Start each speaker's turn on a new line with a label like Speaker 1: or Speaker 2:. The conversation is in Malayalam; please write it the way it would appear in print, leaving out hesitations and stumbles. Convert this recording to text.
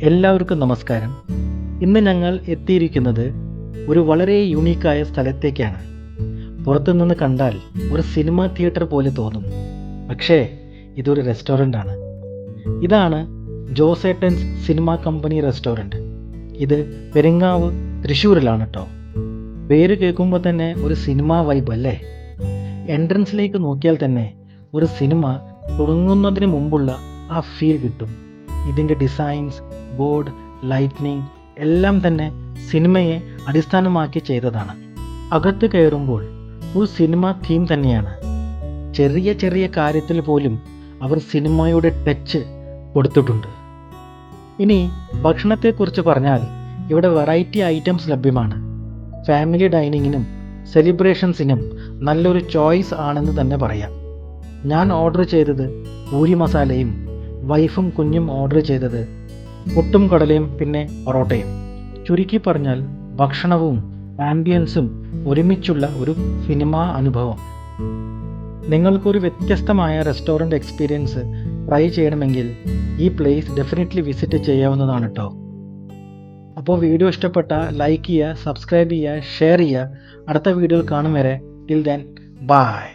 Speaker 1: എല്ലാവർക്കും നമസ്കാരം. ഇന്ന് ഞങ്ങൾ എത്തിയിരിക്കുന്നത് ഒരു വളരെ യുണീക്കായ സ്ഥലത്തേക്കാണ്. പുറത്തുനിന്ന് കണ്ടാൽ ഒരു സിനിമ തിയേറ്റർ പോലെ തോന്നും, പക്ഷേ ഇതൊരു റെസ്റ്റോറൻ്റ് ആണ്. ഇതാണ് ജോസേട്ടൻസ് സിനിമ കമ്പനി റെസ്റ്റോറൻറ്റ്. ഇത് പെരിങ്ങാവ് തൃശ്ശൂരിലാണ് കേട്ടോ. പേര് കേൾക്കുമ്പോൾ തന്നെ ഒരു സിനിമ വൈബ് അല്ലേ? എൻട്രൻസിലേക്ക് നോക്കിയാൽ തന്നെ ഒരു സിനിമ തുടങ്ങുന്നതിന് മുമ്പുള്ള ആ ഫീൽ കിട്ടും. ഇതിൻ്റെ ഡിസൈൻസ്, ബോർഡ്, ലൈറ്റ്നിങ് എല്ലാം തന്നെ സിനിമയെ അടിസ്ഥാനമാക്കി ചെയ്തതാണ്. അകത്ത് കയറുമ്പോൾ ഒരു സിനിമ തീം തന്നെയാണ്. ചെറിയ ചെറിയ കാര്യത്തിൽ പോലും അവർ സിനിമയുടെ ടച്ച് കൊടുത്തിട്ടുണ്ട്. ഇനി ഭക്ഷണത്തെക്കുറിച്ച് പറഞ്ഞാൽ ഇവിടെ വെറൈറ്റി ഐറ്റംസ് ലഭ്യമാണ്. ഫാമിലി ഡൈനിങ്ങിനും സെലിബ്രേഷൻസിനും നല്ലൊരു ചോയ്സ് ആണെന്ന് തന്നെ പറയാം. ഞാൻ ഓർഡർ ചെയ്തത് പൂരി മസാലയും വൈഫും കുഞ്ഞും ഓർഡർ ചെയ്തത് പുട്ടും കടലയും പിന്നെ പൊറോട്ടയും. ചുരുക്കി പറഞ്ഞാൽ ഭക്ഷണവും ആംബിയൻസും ഒരുമിച്ചുള്ള ഒരു സിനിമാ അനുഭവം. നിങ്ങൾക്കൊരു വ്യത്യസ്തമായ റെസ്റ്റോറൻറ്റ് എക്സ്പീരിയൻസ് ട്രൈ ചെയ്യണമെങ്കിൽ ഈ പ്ലേസ് ഡെഫിനറ്റ്ലി വിസിറ്റ് ചെയ്യാവുന്നതാണ് കേട്ടോ. അപ്പോൾ വീഡിയോ ഇഷ്ടപ്പെട്ട ലൈക്ക് ചെയ്യുക, സബ്സ്ക്രൈബ് ചെയ്യുക, ഷെയർ ചെയ്യുക. അടുത്ത വീഡിയോയിൽ കാണും വരെ ടിൽ ദെൻ ബൈ.